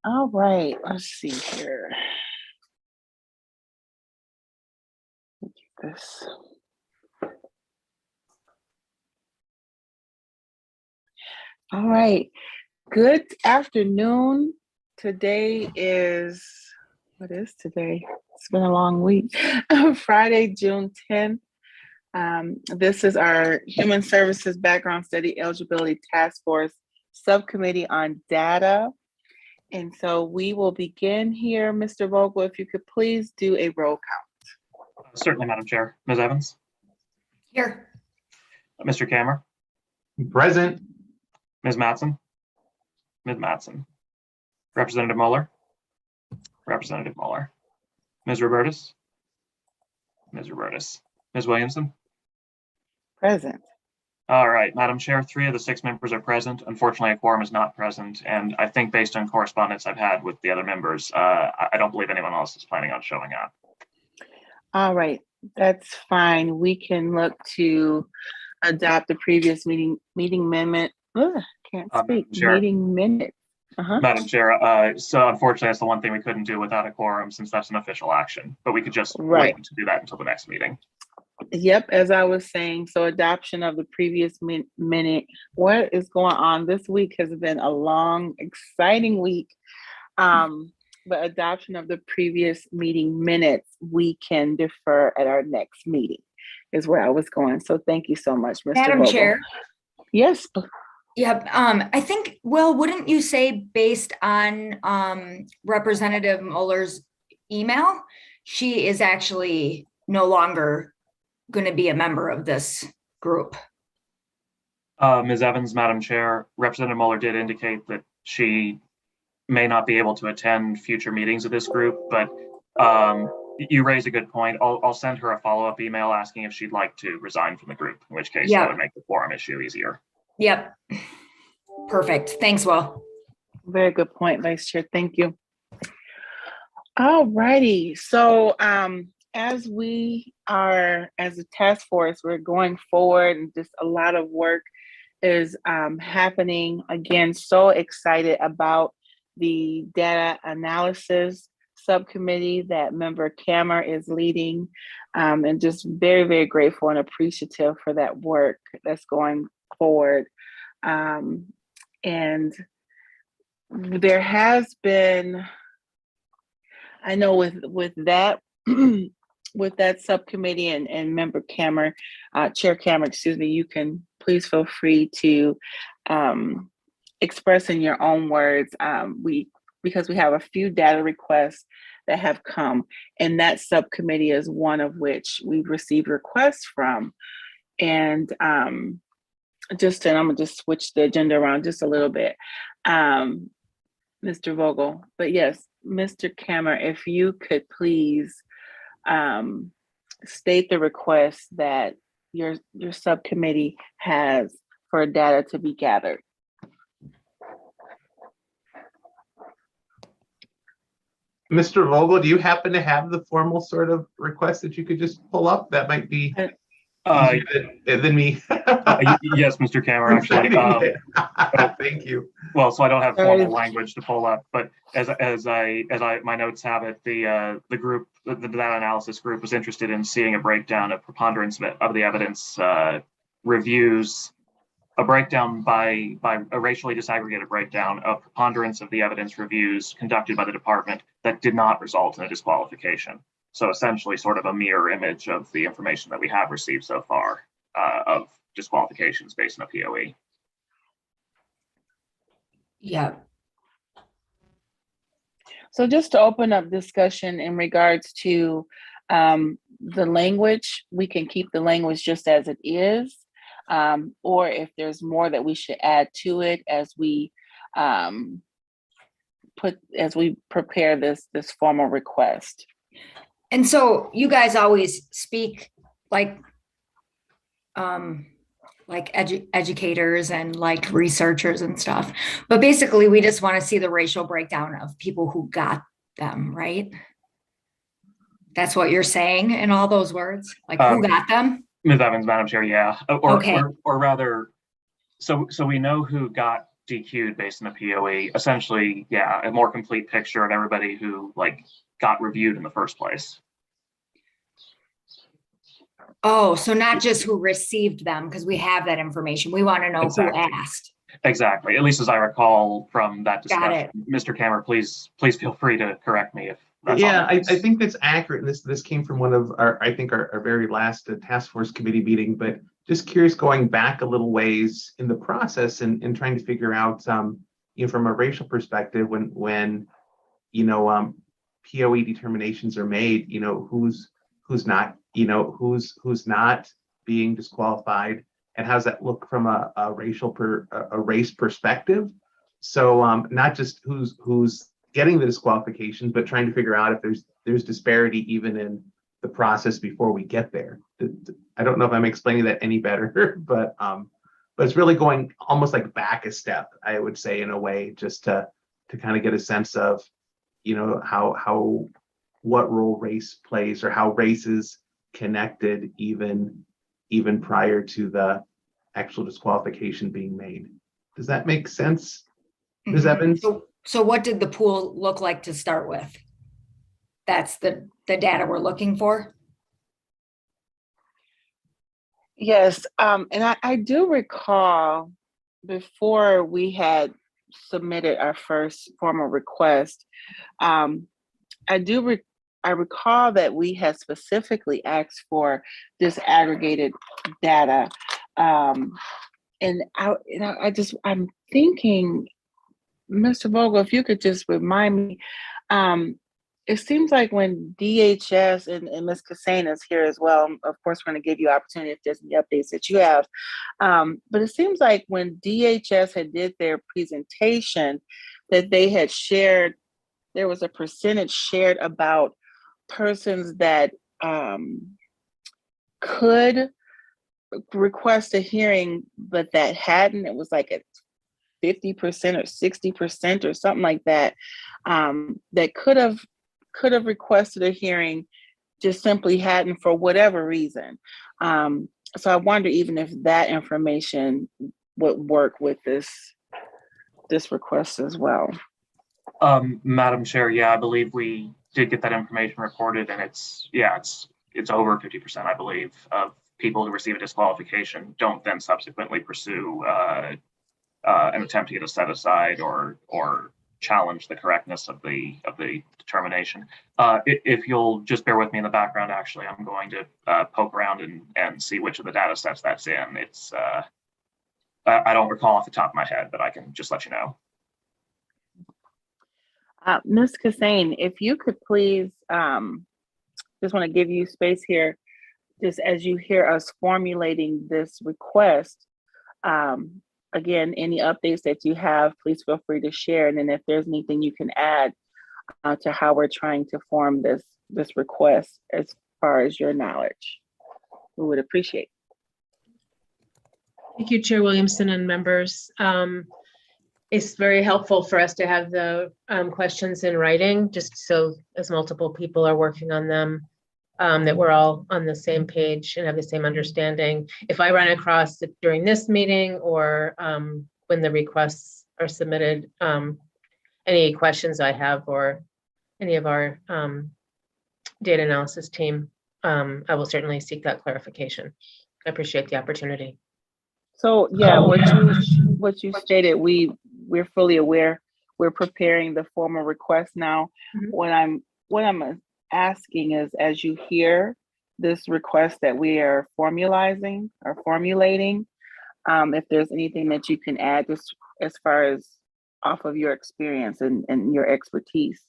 All right, let's see here. Look at this. All right. Good afternoon. Today is, what is today? It's been a long week. Friday, June 10th. This is our Human Services Background Study Eligibility Task Force Subcommittee on Data. And so we will begin here. Mr. Vogel, if you could please do a roll count. Certainly, Madam Chair. Ms. Evans? Here. Mr. Kammer? Present. Ms. Mattson? Ms. Mattson. Representative Mueller? Representative Mueller. Ms. Robertus? Ms. Robertus. Ms. Williamson? Present. All right, Madam Chair, 3 of the 6 members are present. Unfortunately, a quorum is not present. And I think based on correspondence I've had with the other members, I don't believe anyone else is planning on showing up. All right, that's fine. We can look to adopt the previous meeting amendment. Can't speak. Meeting minute. Madam Chair, so unfortunately, that's the one thing we couldn't do without a quorum since that's an official action, but we could just wait to do that until the next meeting. Yep, as I was saying, so adoption of the previous minute. What is going on? This week has been a long, exciting week. But adoption of the previous meeting minutes, we can defer at our next meeting, is where I was going. So thank you so much, Mr. Madam Vogel. Chair. Yes. Yep. I think, well, wouldn't you say based on Representative Mueller's email, she is actually no longer going to be a member of this group? Ms. Evans, Madam Chair, Representative Mueller did indicate that she may not be able to attend future meetings of this group, but you raise a good point. I'll send her a follow-up email asking if she'd like to resign from the group, in which case that would make the quorum issue easier. Yep. Perfect. Thanks, Will. Very good point, Vice Chair. Thank you. All righty. So as we are, as a task force, we're going forward and just a lot of work is happening. Again, so excited about the data analysis subcommittee that member Kammer is leading, and just very, very grateful and appreciative for that work that's going forward. And there has been, I know with that, with that subcommittee and member Kammer, Chair Kammer, excuse me, you can please feel free to express in your own words, because we have a few data requests that have come, and that subcommittee is one of which we've received requests from. And I'm gonna just switch the agenda around just a little bit, Mr. Vogel. But yes, Mr. Kammer, if you could please state the request that your subcommittee has for data to be gathered. Mr. Vogel, do you happen to have the formal sort of request that you could just pull up? That might be easier than me. Yes, Mr. Kammer, actually. Thank you. Well, so I don't have formal language to pull up, but as my notes have it, the group, the data analysis group, was interested in seeing a breakdown of preponderance of the evidence reviews, a breakdown by a racially disaggregated breakdown of preponderance of the evidence reviews conducted by the department that did not result in a disqualification. So essentially sort of a mirror image of the information that we have received so far of disqualifications based on a POE. Yeah. So just to open up discussion in regards to the language, we can keep the language just as it is, or if there's more that we should add to it as we prepare this formal request. And so you guys always speak like educators and like researchers and stuff, but basically we just want to see the racial breakdown of people who got them, right? That's what you're saying in all those words, like who got them? Ms. Evans, Madam Chair, yeah, Okay. or rather, so we know who got DQ'd based on the POE. Essentially, yeah, a more complete picture of everybody who like got reviewed in the first place. Oh, so not just who received them, because we have that information. We want to know Exactly. who asked. Exactly. At least as I recall from that Got discussion. Mr. Kammer, please feel free to correct me if that's Yeah, all. I think that's accurate. And this came from one of our, I think our very last task force committee meeting, but just curious, going back a little ways in the process and trying to figure out, you know, from a racial perspective, when you know, POE determinations are made, you know, who's not, you know, who's not being disqualified, and how does that look from a race perspective? So not just who's getting the disqualification, but trying to figure out if there's disparity even in the process before we get there. I don't know if I'm explaining that any better, but it's really going almost like back a step, I would say, in a way, just to kind of get a sense of, you know, how what role race plays, or how race is connected even prior to the actual disqualification being made. Does that make sense, Ms. Evans? So what did the pool look like to start with? That's the data we're looking for? Yes, and I do recall before we had submitted our first formal request, I recall that we had specifically asked for disaggregated data, and I'm thinking, Mr. Vogel, if you could just remind me, it seems like when DHS and Ms. Cassane is here as well, of course, we're going to give you opportunity if there's any updates that you have. But it seems like when DHS had did their presentation, that they had shared, there was a percentage shared about persons that could request a hearing, but that hadn't. It was like a 50% or 60% or something like that, that could have requested a hearing, just simply hadn't for whatever reason. So I wonder even if that information would work with this request as well. Madam Chair, yeah, I believe we did get that information reported, and it's over 50%, I believe, of people who receive a disqualification don't then subsequently pursue an attempt to get a set aside or challenge the correctness of the determination. If you'll just bear with me in the background, actually, I'm going to poke around and see which of the data sets that's in. It's I don't recall off the top of my head, but I can just let you know. Ms. Cassane, if you could please, just want to give you space here, just as you hear us formulating this request. Again, any updates that you have, please feel free to share. And then if there's anything you can add to how we're trying to form this request as far as your knowledge, we would appreciate. Thank you, Chair Williamson and members. It's very helpful for us to have the questions in writing, just so as multiple people are working on them, that we're all on the same page and have the same understanding. If I run across it during this meeting or when the requests are submitted, any questions I have or any of our data analysis team, I will certainly seek that clarification. I appreciate the opportunity. So yeah, what you stated, we're fully aware. We're preparing the formal request now. Mm-hmm. What I'm asking is, as you hear this request that we are formulating, if there's anything that you can add just as far as off of your experience and your expertise,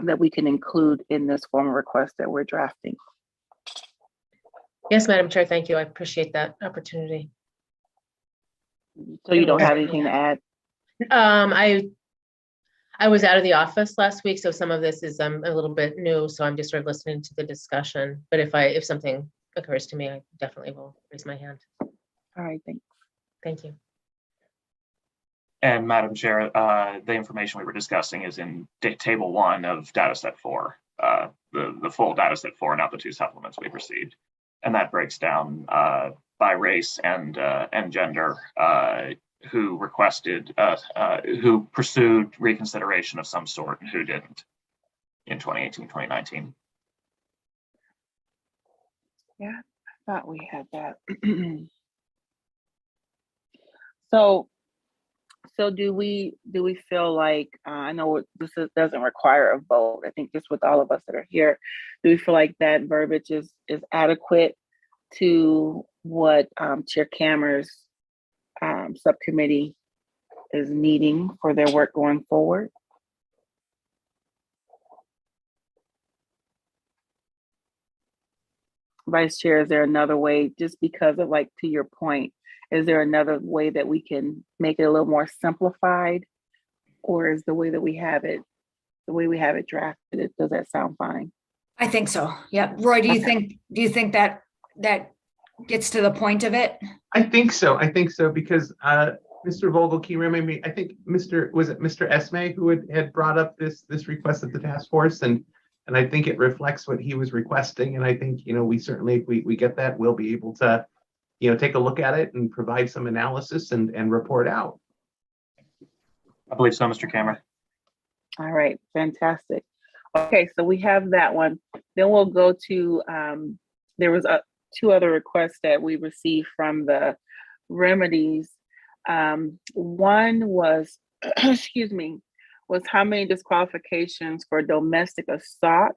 that we can include in this formal request that we're drafting. Yes, Madam Chair, thank you. I appreciate that opportunity. So you don't have anything to add? I was out of the office last week, so some of this is a little bit new, so I'm just sort of listening to the discussion. But if something occurs to me, I definitely will raise my hand. All right, thanks. Thank you. And Madam Chair, the information we were discussing is in table 1 of dataset 4, the full dataset 4, not the 2 supplements we've received. And that breaks down by race and gender, who requested, who pursued reconsideration of some sort and who didn't in 2018, 2019. Yeah, I thought we had that. So do we feel like, I know doesn't require a vote. I think just with all of us that are here, do we feel like that verbiage is adequate to what Chair Kammer's subcommittee is needing for their work going forward? Vice Chair, is there another way, just because of, like, to your point, is there another way that we can make it a little more simplified? Or is the way that we have it drafted, does that sound fine? I think so. Yep. Roy, do you Okay. think that gets to the point of it? I think so because Mr. Vogel, can you remember me? I think Mr. Esme who had brought up this request of the task force, and I think it reflects what he was requesting. And I think, we certainly, if we get that, we'll be able to, take a look at it and provide some analysis and report out. I believe so, Mr. Kammer. All right, fantastic. Okay, so we have that one. Then we'll go to, there was two other requests that we received from the remedies. One was, excuse me, was how many disqualifications for domestic assault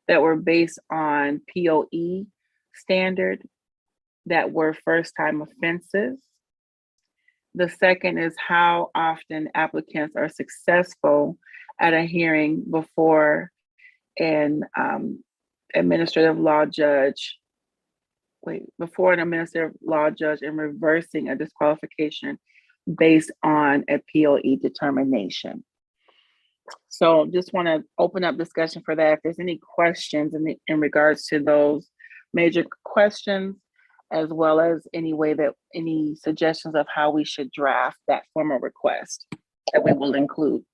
that were based on POE standard that were first-time offenses. The second is how often applicants are successful at a hearing before an administrative law judge in reversing a disqualification based on a POE determination. So just want to open up discussion for that. If there's any questions in regards to those major questions, as well as any suggestions of how we should draft that formal request that we will include.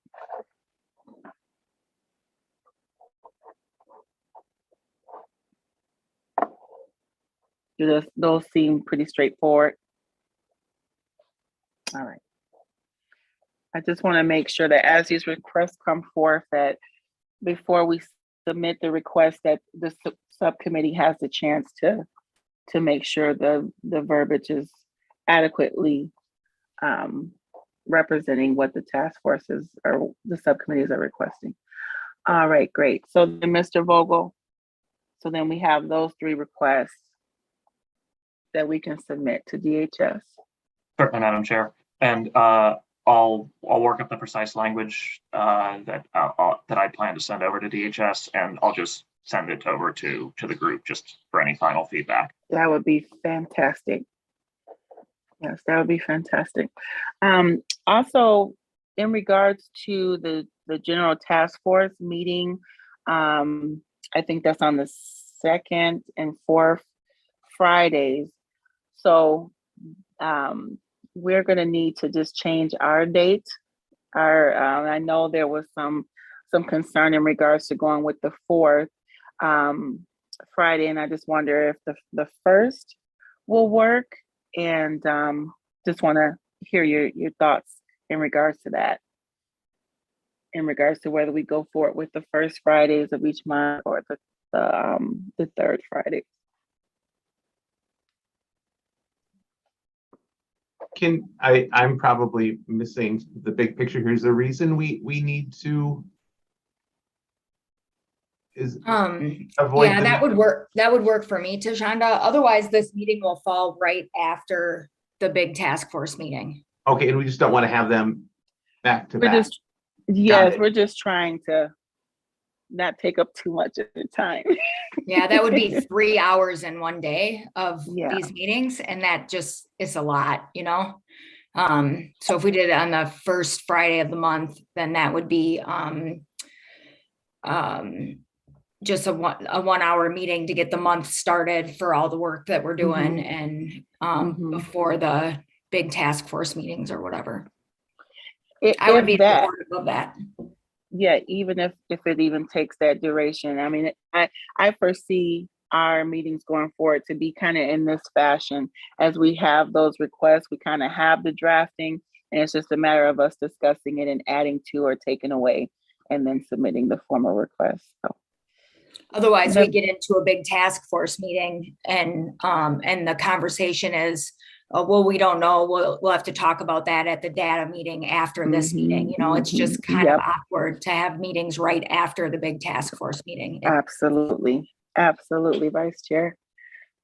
Do those seem pretty straightforward? All right. I just want to make sure that as these requests come forth, that before we submit the request, that the subcommittee has the chance to make sure the verbiage is adequately representing what the task forces or the subcommittees are requesting. All right, great. So then Mr. Vogel, so then we have those three requests that we can submit to DHS. Certainly, Madam Chair. And I'll work up the precise language that I plan to send over to DHS, and I'll just send it over to the group just for any final feedback. That would be fantastic. Yes, that would be fantastic. Also, in regards to the general task force meeting, I think that's on the 2nd and 4th Fridays. So we're going to need to just change our date. I know there was some concern in regards to going with the 4th Friday, and I just wonder if the 1st will work, and just want to hear your thoughts in regards to that, in regards to whether we go forward with the first Fridays of each month or the 3rd Friday. I'm probably missing the big picture here. Is the reason we need to avoid yeah, that would work. That would work for me, Tashonda. Otherwise, this meeting will fall right after the big task force meeting. Okay, and we just don't want to have them back to back. We're just trying to not take up too much of the time. Yeah, that would be 3 hours in one day of these meetings, and that just is a lot, So if we did it on the first Friday of the month, then that would be just a 1 hour meeting to get the month started for all the work that we're doing, and before the big task force meetings or whatever. I would be supportive of that. Yeah, even if it even takes that duration. I mean, I foresee our meetings going forward to be kind of in this fashion. As we have those requests, we kind of have the drafting, and it's just a matter of us discussing it and adding to or taking away, and then submitting the formal request. So Otherwise, we get into a big task force meeting and the conversation is, well, we don't know. We'll have to talk about that at the data meeting after this meeting. You know, it's just kind of awkward to have meetings right after the big task force meeting. Absolutely. Absolutely, Vice Chair.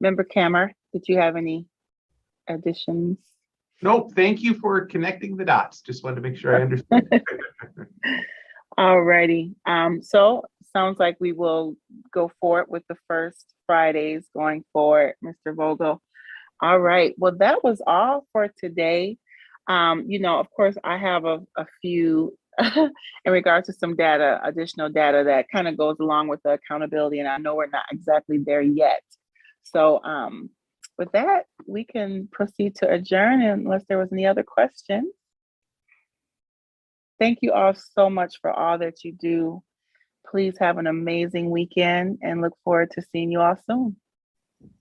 Member Kammer, did you have any additions? Nope. Thank you for connecting the dots. Just wanted to make sure I understood. All righty. So sounds like we will go forward with the first Fridays going forward, Mr. Vogel. All right. Well, that was all for today. You know, of course, I have a few in regards to some data, additional data that kind of goes along with the accountability, and I know we're not exactly there yet. So with that, we can proceed to adjourn unless there was any other questions. Thank you all so much for all that you do. Please have an amazing weekend and look forward to seeing you all soon.